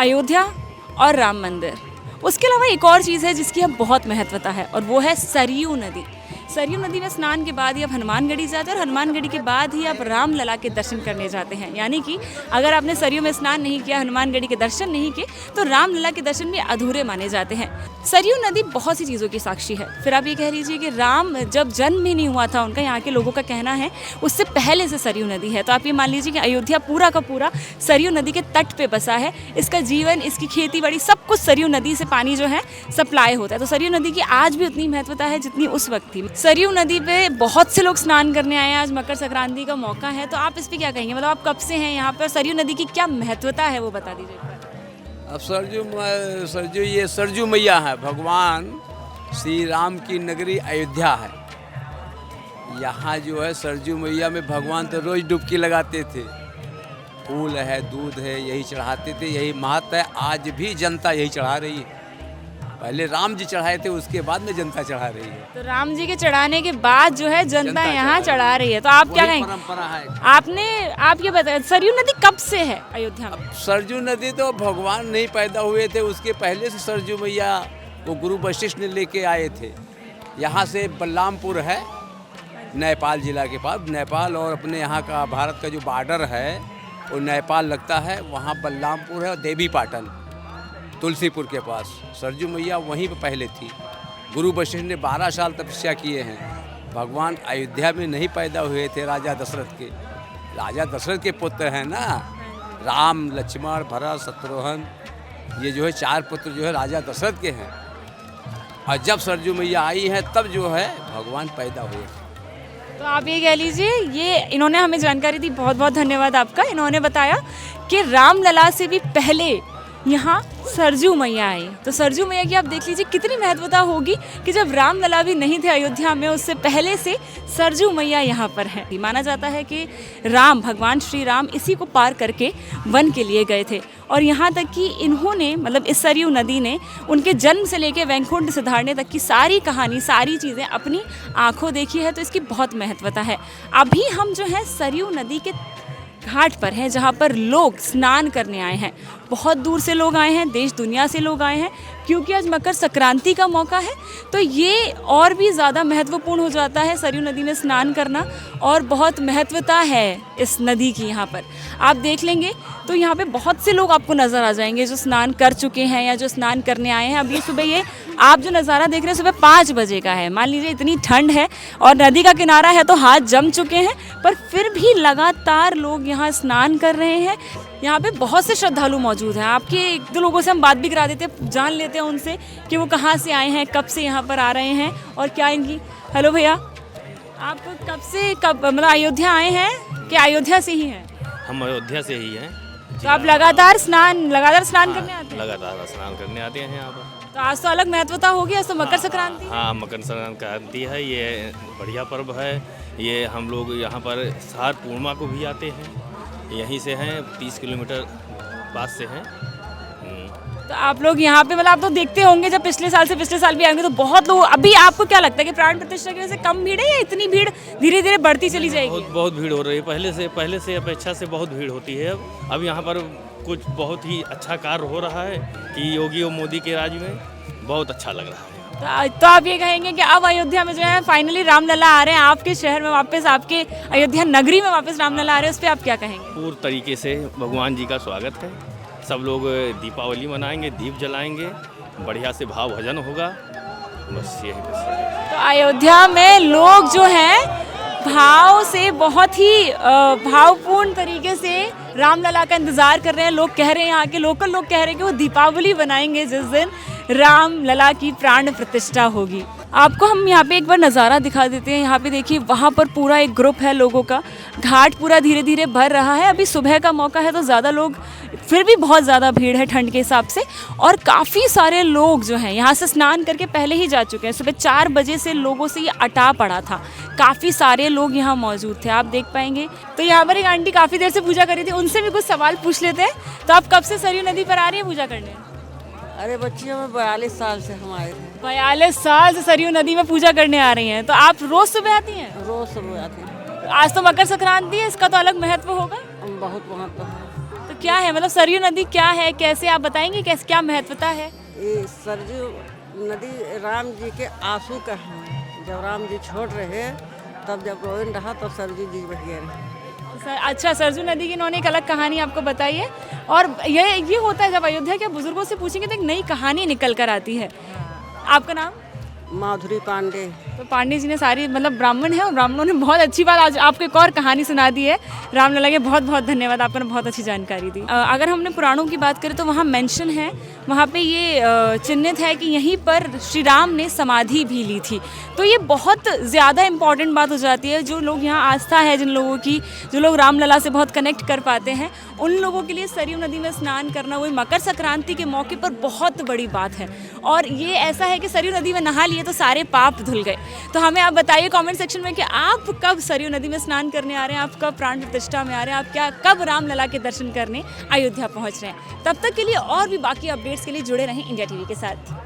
अयोध्या और राम मंदिर। उसके अलावा एक और चीज़ है जिसकी अब बहुत महत्वता है और वो है सरयू नदी। सरयू नदी में स्नान के बाद ही आप हनुमानगढ़ी जाते हैं और हनुमानगढ़ी के बाद ही आप रामलला के दर्शन करने जाते हैं। यानी कि अगर आपने सरयू में स्नान नहीं किया, हनुमानगढ़ी के दर्शन नहीं किए, तो रामलला के दर्शन भी अधूरे माने जाते हैं। सरयू नदी बहुत सी चीज़ों की साक्षी है। फिर आप ये कह लीजिए कि राम जब जन्म ही नहीं हुआ था उनका, यहाँ के लोगों का कहना है उससे पहले से सरयू नदी है। तो आप ये मान लीजिए कि अयोध्या पूरा का पूरा सरयू नदी के तट पे बसा है। इसका जीवन, इसकी खेती बाड़ी, सब कुछ सरयू नदी से पानी जो है सप्लाई होता है। तो सरयू नदी की आज भी उतनी महत्वता है जितनी उस वक्त थी। सरयू नदी पे बहुत से लोग स्नान करने आए हैं। आज मकर संक्रांति का मौका है, तो आप इस पे क्या कहेंगे? मतलब आप कब से हैं यहाँ पर? सरयू नदी की क्या महत्वता है वो बता दीजिए। अब सरजू मैया है, भगवान श्री राम की नगरी अयोध्या है। यहाँ जो है सरजू मैया में भगवान तो रोज डुबकी लगाते थे। फूल है, दूध है, यही चढ़ाते थे, यही महत्व है। आज भी जनता यही चढ़ा रही है। पहले राम जी चढ़ाए थे, उसके बाद में जनता चढ़ा रही है। तो राम जी के चढ़ाने के बाद जो है जनता यहाँ चढ़ा रही है। तो आप क्या कहेंगे? परंपरा है। आप ये बताया सरयू नदी कब से है अयोध्या में? सरजू नदी तो भगवान नहीं पैदा हुए थे, उसके पहले से सरजू मैया को गुरु वशिष्ठ ने लेके आए थे। यहाँ से बलरामपुर है, नेपाल जिला के पास। नेपाल और अपने यहाँ का भारत का जो बॉर्डर है वो नेपाल लगता है। वहाँ बलरामपुर है और देवी पाटन तुलसीपुर के पास। सरजू मैया वहीं पर पहले थी। गुरु वशिष्ठ ने 12 साल तपस्या किए हैं। भगवान अयोध्या में नहीं पैदा हुए थे राजा दशरथ के। राजा दशरथ के पुत्र हैं ना, राम, लक्ष्मण, भरत, शत्रुघ्न, ये जो है 4 पुत्र जो है राजा दशरथ के हैं। और जब सरजू मैया आई हैं तब जो है भगवान पैदा हुए। तो आप ये कह लीजिए, ये इन्होंने हमें जानकारी दी, बहुत बहुत धन्यवाद आपका। इन्होंने बताया कि रामलला से भी पहले यहाँ सरजू मैया आई। तो सरजू मैया की आप देख लीजिए कितनी महत्वता होगी कि जब रामलला भी नहीं थे अयोध्या में, उससे पहले से सरजू मैया यहाँ पर है। माना जाता है कि राम, भगवान श्री राम इसी को पार करके वन के लिए गए थे और यहाँ तक कि इन्होंने, मतलब इस सरयू नदी ने उनके जन्म से लेकर वैकुंठ सिधारने तक की सारी कहानी, सारी चीज़ें अपनी आँखों देखी है। तो इसकी बहुत महत्वता है। अभी हम जो है सरयू नदी के घाट पर हैं, जहाँ पर लोग स्नान करने आए हैं। बहुत दूर से लोग आए हैं, देश दुनिया से लोग आए हैं, क्योंकि आज मकर संक्रांति का मौका है। तो ये और भी ज़्यादा महत्वपूर्ण हो जाता है सरयू नदी में स्नान करना, और बहुत महत्वता है इस नदी की। यहाँ पर आप देख लेंगे तो यहाँ पे बहुत से लोग आपको नज़र आ जाएंगे जो स्नान कर चुके हैं या जो स्नान करने आए हैं। अभी सुबह ये आप जो नज़ारा देख रहे हैं सुबह 5 बजे का है। मान लीजिए इतनी ठंड है और नदी का किनारा है तो हाथ जम चुके हैं, पर फिर भी लगातार लोग यहाँ स्नान कर रहे हैं। यहाँ पे बहुत से श्रद्धालु मौजूद हैं। आपके 1-2 लोगों से हम बात भी करा देते हैं, जान लेते हैं उनसे कि वो कहाँ से आए हैं, कब से यहाँ पर आ रहे हैं और क्या इनकी। हेलो भैया, आप कब मतलब अयोध्या आए हैं कि अयोध्या से ही हैं? हम अयोध्या से ही हैं। तो आप लगातार स्नान करने आते हैं? लगातार स्नान करने आते हैं यहाँ पर। तो आज तो अलग महत्वता होगी, आज तो मकर संक्रांति। हाँ, मकर संक्रांति है, ये बढ़िया पर्व है। ये हम लोग यहाँ पर सार पूर्णिमा को भी आते हैं। यहीं से हैं, 30 किलोमीटर पास से हैं। तो आप लोग यहाँ पे, मतलब आप तो देखते होंगे जब पिछले साल भी आएंगे तो बहुत लोग। अभी आपको क्या लगता है कि प्राण प्रतिष्ठा की वजह से कम भीड़ है या इतनी भीड़ धीरे धीरे बढ़ती चली जाएगी? बहुत भीड़ हो रही है। पहले से अपेक्षा से बहुत भीड़ होती है। अब यहाँ पर कुछ बहुत ही अच्छा कार्य हो रहा है कि योगी और मोदी के राज में बहुत अच्छा लग रहा है। तो आप ये कहेंगे कि अब अयोध्या में जो है फाइनली रामलला आ रहे हैं, आपके शहर में वापस, आपके अयोध्या नगरी में वापस रामलला आ रहे हैं, उस पर आप क्या कहेंगे? पूर्ण तरीके से भगवान जी का स्वागत है। सब लोग दीपावली मनाएंगे, दीप जलाएंगे, बढ़िया से भाव भजन होगा, बस यही बस। तो अयोध्या में लोग जो हैं भाव से, बहुत ही भावपूर्ण तरीके से रामलला का इंतज़ार कर रहे हैं। लोग कह रहे हैं, यहाँ के लोकल लोग कह रहे हैं कि वो दीपावली बनाएंगे जिस दिन रामलला की प्राण प्रतिष्ठा होगी। आपको हम यहाँ पे एक बार नज़ारा दिखा देते हैं। यहाँ पे देखिए, वहाँ पर पूरा एक ग्रुप है लोगों का। घाट पूरा धीरे धीरे भर रहा है। अभी सुबह का मौका है तो ज़्यादा लोग, फिर भी बहुत ज़्यादा भीड़ है ठंड के हिसाब से। और काफ़ी सारे लोग जो हैं यहाँ से स्नान करके पहले ही जा चुके हैं। सुबह 4 बजे से लोगों से ये अटा पड़ा था। काफ़ी सारे लोग यहाँ मौजूद थे, आप देख पाएंगे। तो यहाँ पर एक आंटी काफ़ी देर से पूजा कर रही थी, उनसे भी कुछ सवाल पूछ लेते हैं। तो आप कब से सरयू नदी पर आ रही हैं पूजा करने? अरे बच्चियों में 42 साल से हम आए थे। 42 साल से सरयू नदी में पूजा करने आ रही हैं। तो आप रोज सुबह आती हैं? रोज सुबह आते हैं। आज तो मकर संक्रांति है, इसका तो अलग महत्व होगा। बहुत महत्व है। तो क्या है, मतलब सरयू नदी क्या है, कैसे आप बताएंगे, कैसे क्या महत्वता है? ये सरयू नदी राम जी के आंसू का है। जब राम जी छोड़ रहे तब जब रोइन रहा तो सरयू जी बह रहे। अच्छा, सरजू नदी की इन्होंने एक अलग कहानी आपको बताई है। और ये होता है जब अयोध्या के बुजुर्गों से पूछेंगे तो एक नई कहानी निकल कर आती है। आपका नाम? माधुरी पांडे। तो पांडे जी ने सारी, मतलब ब्राह्मण है और ब्राह्मणों ने बहुत अच्छी बात आज आपको एक और कहानी सुना दी है। रामलला के बहुत बहुत धन्यवाद, आपने बहुत अच्छी जानकारी दी। अगर हमने पुराणों की बात करें तो वहाँ मेंशन है, वहाँ पे ये चिन्हित है कि यहीं पर श्री राम ने समाधि भी ली थी। तो ये बहुत ज़्यादा इम्पॉर्टेंट बात हो जाती है। जो लोग यहाँ आस्था है जिन लोगों की, जो लोग रामलला से बहुत कनेक्ट कर पाते हैं, उन लोगों के लिए सरयू नदी में स्नान करना वही मकर संक्रांति के मौके पर बहुत बड़ी बात है। और ये ऐसा है कि सरयू नदी में नहा लिए तो सारे पाप धुल गए। तो हमें आप बताइए कमेंट सेक्शन में कि आप कब सरयू नदी में स्नान करने आ रहे हैं, आप कब प्राण प्रतिष्ठा में आ रहे हैं, आप क्या कब रामलला के दर्शन करने अयोध्या पहुंच रहे हैं। तब तक के लिए और भी बाकी अपडेट्स के लिए जुड़े रहें इंडिया टीवी के साथ।